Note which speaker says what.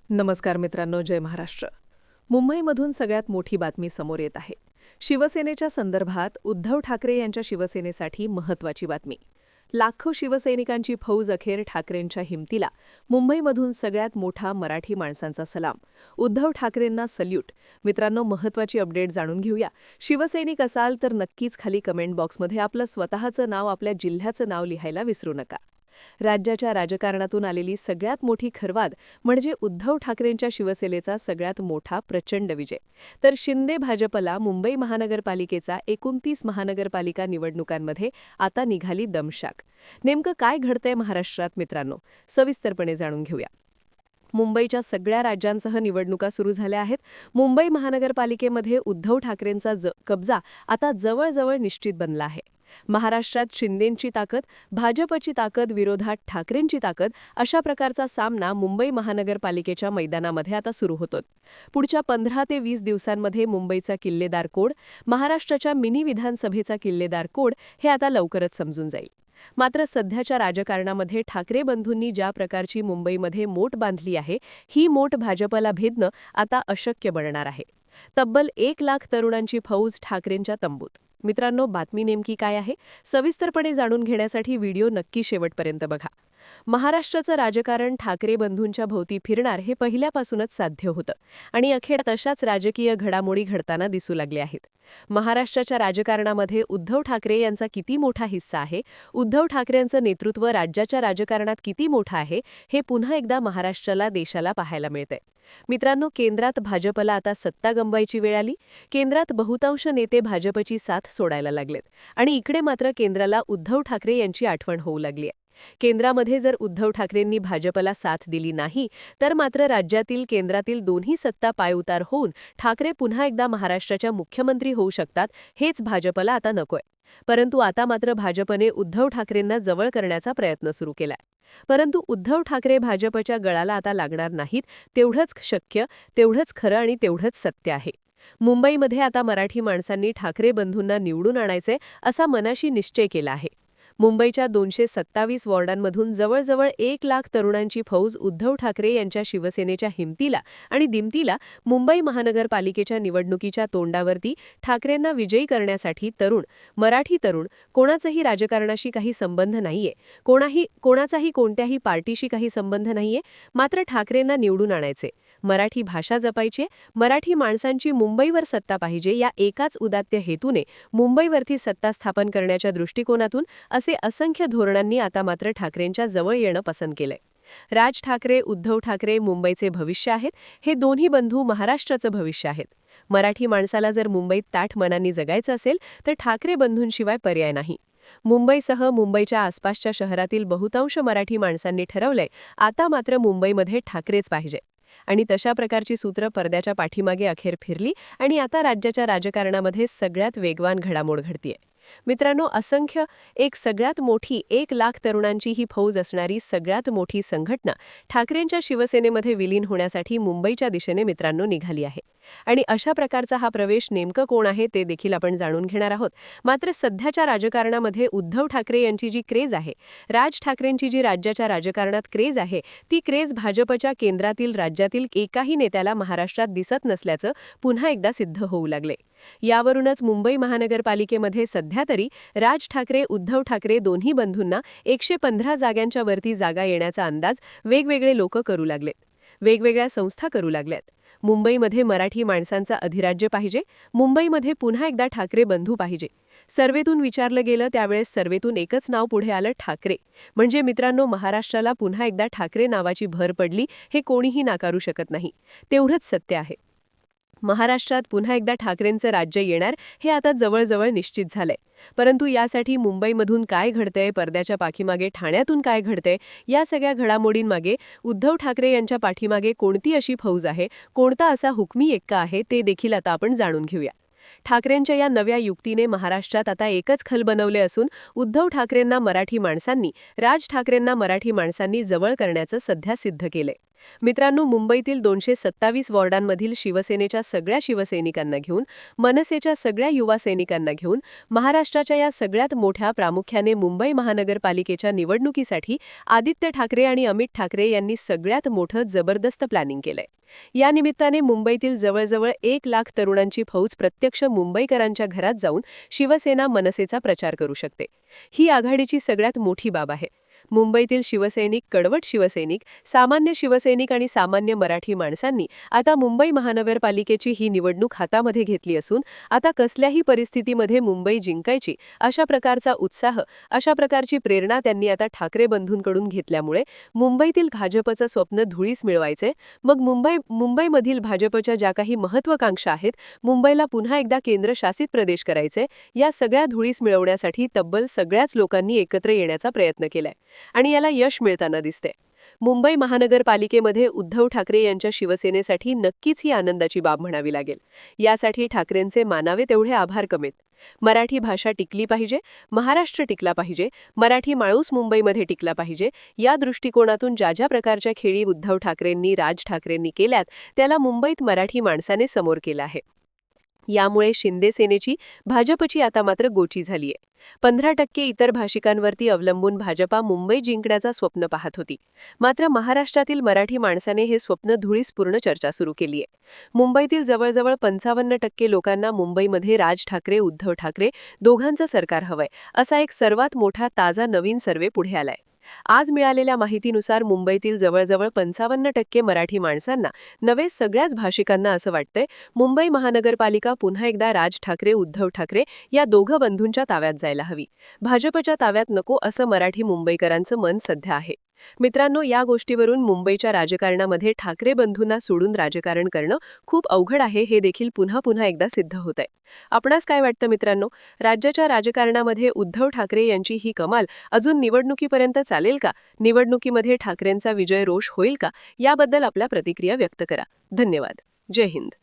Speaker 1: नमस्कार मित्रांनो, जय महाराष्ट्र. मुंबईमधून सगळ्यात मोठी बातमी समोर येत आहे. शिवसेनेच्या संदर्भात उद्धव ठाकरे यांच्या शिवसेनेसाठी महत्त्वाची बातमी. लाखो शिवसैनिकांची फौज अखेर ठाकरेंच्या हिमतीला. मुंबईमधून सगळ्यात मोठा मराठी माणसांचा सलाम. उद्धव ठाकरेंना सल्यूट. मित्रांनो, महत्त्वाची अपडेट जाणून घेऊया. शिवसैनिक असाल तर नक्कीच खाली कमेंट बॉक्समध्ये आपलं स्वतःचं नाव, आपल्या जिल्ह्याचं नाव लिहायला विसरू नका. राज्याच्या राजकारणातून आलेली सगळ्यात मोठी खरवाद म्हणजे उद्धव ठाकरेंच्या शिवसेनेचा सगळ्यात मोठा प्रचंड विजय. तर शिंदे भाजपला मुंबई महानगरपालिकेचा 29 महानगरपालिका निवडणुकांमध्ये आता निघाली दमशाक. नेमकं काय घडतंय महाराष्ट्रात मित्रांनो, सविस्तरपणे जाणून घेऊया. मुंबईच्या सगळ्या राज्यांसह निवडणुका सुरू झाल्या आहेत. मुंबई महानगरपालिकेमध्ये उद्धव ठाकरेंचा कब्जा आता जवळजवळ निश्चित बनला आहे. महाराष्ट्रात शिंदेंची ताकद, भाजपची ताकद विरोधात ठाकरेंची ताकद, अशा प्रकारचा सामना मुंबई महानगरपालिकेच्या मैदानामध्ये आता सुरू होतो. पुढच्या 15 ते 20 दिवसांमध्ये मुंबईचा किल्लेदार कोड, महाराष्ट्राच्या मिनी विधानसभेचा किल्लेदार कोड हे आता लवकरच समजून जाईल. मात्र सध्याच्या राजकारणामध्ये ठाकरे बंधूंनी ज्या प्रकारची मुंबईमध्ये मोट बांधली आहे, ही मोट भाजपला भेदणं आता अशक्य बनणार आहे. तब्बल 1 लाख तरुणांची फौज ठाकरेंच्या तंबूत. मित्रांनो, बातमी नेमकी काय आहे, सविस्तरपणे जाणून घेण्यासाठी व्हिडिओ नक्की शेवटपर्यंत बघा. महाराष्ट्राचं राजकारण ठाकरे बंधूंच्या भोवती फिरणार हे पहिल्यापासूनच साध्य होतं आणि अखेर तशाच राजकीय घडामोडी घडताना दिसू लागल्या आहेत. महाराष्ट्राच्या राजकारणामध्ये उद्धव ठाकरे यांचा किती मोठा हिस्सा आहे, उद्धव ठाकरेंचं नेतृत्व राज्याच्या राजकारणात किती मोठं आहे, हे पुन्हा एकदा महाराष्ट्राला, देशाला पाहायला मिळतंय. मित्रांनो, केंद्रात भाजपला आता सत्ता गमवायची वेळ आली. केंद्रात बहुतांश नेते भाजपची साथ सोडायला लागलेत आणि इकडे मात्र केंद्राला उद्धव ठाकरे यांची आठवण होऊ लागली आहे. केंद्रामध्ये जर उद्धव ठाकरेंनी भाजपला साथ दिली नाही तर मात्र राज्यातील, केंद्रातील दोन्ही सत्ता पायउतार होऊन ठाकरे पुन्हा एकदा महाराष्ट्राच्या मुख्यमंत्री होऊ शकतात, हेच भाजपला आता नकोय. परंतु आता मात्र भाजपने उद्धव ठाकरेंना जवळ करण्याचा प्रयत्न सुरू केलाय. परंतु उद्धव ठाकरे भाजपच्या गळाला आता लागणार नाहीत, तेवढंच शक्य, तेवढंच खरं आणि तेवढंच सत्य आहे. मुंबईमध्ये आता मराठी माणसांनी ठाकरे बंधूंना निवडून आणायचे असा मनाशी निश्चय केला आहे. मुंबईच्या 227 वॉर्डांमधून जवळजवळ 1 लाख तरुणांची फौज उद्धव ठाकरे यांच्या शिवसेनेच्या हिमतीला आणि दिमतीला. मुंबई महानगरपालिकेच्या निवडणुकीच्या तोंडावरती ठाकरेंना विजयी करण्यासाठी मराठी तरुण, कोणाचाही राजकारणाशी काही संबंध नाहीये, कोणाचाही कोणत्याही पार्टीशी काही संबंध नाहीये, मात्र ठाकरेंना निवडून आणायचे, मराठी भाषा जपायची, मराठी माणसांची मुंबईवर सत्ता पाहिजे, या एकाच उदात्त हेतूने मुंबईवरती सत्ता स्थापन करण्याच्या दृष्टिकोनातून असे असंख्य धोरणांनी आता मात्र ठाकरेंच्या जवळ येणं पसंत केलंय. राज ठाकरे, उद्धव ठाकरे मुंबईचे भविष्य आहेत. हे दोन्ही बंधू महाराष्ट्राचं भविष्य आहेत. मराठी माणसाला जर मुंबईत ताठ मनांनी जगायचं असेल तर ठाकरे बंधूंशिवाय पर्याय नाही. मुंबईसह मुंबईच्या आसपासच्या शहरातील बहुतांश मराठी माणसांनी ठरवलंय, आता मात्र मुंबईमध्ये ठाकरेच पाहिजे. आणि तशा प्रकारची सूत्र पडद्याच्या पाठीमागे अखेर फिरली आणि आता राज्याच्या राजकारणामध्ये सगळ्यात वेगवान घडामोड घडतीये. मित्रांनो, सगळ्यात मोठी 1 लाख तरुणांची ही फौज असणारी सगळ्यात मोठी संघटना ठाकरेंच्या शिवसेनेमध्ये विलीन होण्यासाठी मुंबईच्या दिशेने मित्रांनो निघाली आहे. आणि अशा प्रकारचा हा प्रवेश नेमकं कोण आहे ते देखील आपण जाणून घेणार आहोत. मात्र सध्याच्या राजकारणामध्ये उद्धव ठाकरे यांची जी क्रेज आहे, राज ठाकरेंची जी राज्याच्या राजकारणात क्रेज आहे, ती क्रेज भाजपच्या केंद्रातील, राज्यातील एकाही नेत्याला महाराष्ट्रात दिसत नसल्याचं पुन्हा एकदा सिद्ध होऊ लागले. यावरूनच मुंबई महानगरपालिकेमध्ये सध्या तरी राज ठाकरे, उद्धव ठाकरे दोन्ही बंधूंना 115 जागांच्या वरती जागा येण्याचा अंदाज वेगवेगळे लोक करू लागलेत, वेगवेगळ्या संस्था करू लागल्यात. मुंबईमध्ये मराठी माणसांचा अधिराज्य पाहिजे, मुंबईमध्ये पुन्हा एकदा ठाकरे बंधू पाहिजे. सर्वेतून विचारलं गेलं त्यावेळेस सर्वेतून एकच नाव पुढे आलं, ठाकरे. म्हणजे मित्रांनो, महाराष्ट्राला पुन्हा एकदा ठाकरे नावाची भर पडली हे कोणीही नाकारू शकत नाही, तेवढंच सत्य आहे. महाराष्ट्रात पुन्हा एकदा ठाकरेंचं राज्य येणार हे आता जवळजवळ निश्चित झालंय. परंतु यासाठी मुंबईमधून काय घडतंय, पडद्याच्या पाठीमागे ठाण्यातून काय घडतंय, या सगळ्या घडामोडींमागे उद्धव ठाकरे यांच्या पाठीमागे कोणती अशी फौज आहे, कोणता असा हुकमी एक्का आहे, ते देखील आता आपण जाणून घेऊया. ठाकरेंच्या या नव्या युक्तीने महाराष्ट्रात आता एकच खल बनवले असून उद्धव ठाकरेंना मराठी माणसांनी, राज ठाकरेंना मराठी माणसांनी जवळ करण्याचं सध्या सिद्ध केलंय. मित्रांनो, मुंबईतील 227 वॉर्डांमधील शिवसेनेच्या सगळ्या शिवसैनिकांना घेऊन, मनसेच्या सगळ्या युवा सैनिकांना घेऊन, महाराष्ट्राच्या या सगळ्यात मोठ्या प्रामुख्याने मुंबई महानगरपालिकेच्या निवडणुकीसाठी आदित्य ठाकरे आणि अमित ठाकरे यांनी सगळ्यात मोठं जबरदस्त प्लॅनिंग केलंय. या निमित्ताने मुंबईतील जवळजवळ 1 लाख तरुणांची फौज प्रत्यक्ष मुंबईकरांच्या घरात जाऊन शिवसेना मनसेचा प्रचार करू शकते. ही आघाडीची सगळ्यात मोठी बाब आहे. मुंबईतील शिवसैनिक, कडवट शिवसैनिक, सामान्य शिवसैनिक आणि सामान्य मराठी माणसांनी आता मुंबई महानगरपालिकेची ही निवडणूक हातामध्ये घेतली असून आता कसल्याही परिस्थितीमध्ये मुंबई जिंकायची अशा प्रकारचा उत्साह, अशा प्रकारची प्रेरणा त्यांनी आता ठाकरे बंधूंकडून घेतल्यामुळे मुंबईतील भाजपचं स्वप्न धुळीस मिळवायचे. मग मुंबईमधील भाजपच्या ज्या काही महत्त्वाकांक्षा आहेत, मुंबईला पुन्हा एकदा केंद्रशासित प्रदेश करायचे, या सगळ्या धुळीस मिळवण्यासाठी तब्बल सगळ्याच लोकांनी एकत्र येण्याचा प्रयत्न केलाय आणि याला यश मिळताना दिसते. मुंबई महानगरपालिकेमध्ये उद्धव ठाकरे यांच्या शिवसेनेसाठी नक्कीच ही आनंदाची बाब म्हणावी लागेल. यासाठी ठाकरेंचे मानावे तेवढे आभार कमीत. मराठी भाषा टिकली पाहिजे, महाराष्ट्र टिकला पाहिजे, मराठी माणूस मुंबईमध्ये टिकला पाहिजे, या दृष्टिकोनातून ज्या ज्या प्रकारच्या खेळी उद्धव ठाकरेंनी, राज ठाकरेंनी केल्यात, त्याला मुंबईत मराठी माणसाने समोर केलं आहे. यामुळे शिंदे सेनेची, भाजपची आता मात्र गोची झालीय. 15% इतर भाषिकांवरती अवलंबून भाजपा मुंबई जिंकण्याचा स्वप्न पाहत होती. मात्र महाराष्ट्रातील मराठी माणसाने हे स्वप्न धुळीस पूर्ण चर्चा सुरू केलीय. मुंबईतील जवळजवळ 55% लोकांना मुंबईमध्ये राज ठाकरे, उद्धव ठाकरे दोघांचं सरकार हवंय, असा एक सर्वात मोठा ताजा नवीन सर्वे पुढे आलाय. आज मिळालेल्या माहितीनुसार मुंबईतील जवळजवळ 55% मराठी माणसांना नव्हे, सगळ्याच भाषिकांना असं वाटतंय, मुंबई महानगरपालिका पुन्हा एकदा राज ठाकरे, उद्धव ठाकरे या दोघं बंधूंच्या ताब्यात जायला हवी. भाजपच्या ताब्यात नको असं मराठी मुंबईकरांचं मन सध्या आहे. मित्रांनो, या गोष्टीवरून मुंबईच्या राजकारणामध्ये ठाकरे बंधूंना सोडून राजकारण करणं खूप अवघड आहे, हे देखील पुन्हा एकदा सिद्ध होतंय. आपणास काय वाटतं मित्रांनो? राज्याच्या राजकारणामध्ये उद्धव ठाकरे यांची ही कमाल अजून निवडणुकीपर्यंत चालेल का? निवडणुकीमध्ये ठाकरेंचा विजय रोष होईल का? याबद्दल आपल्या प्रतिक्रिया व्यक्त करा. धन्यवाद. जय हिंद.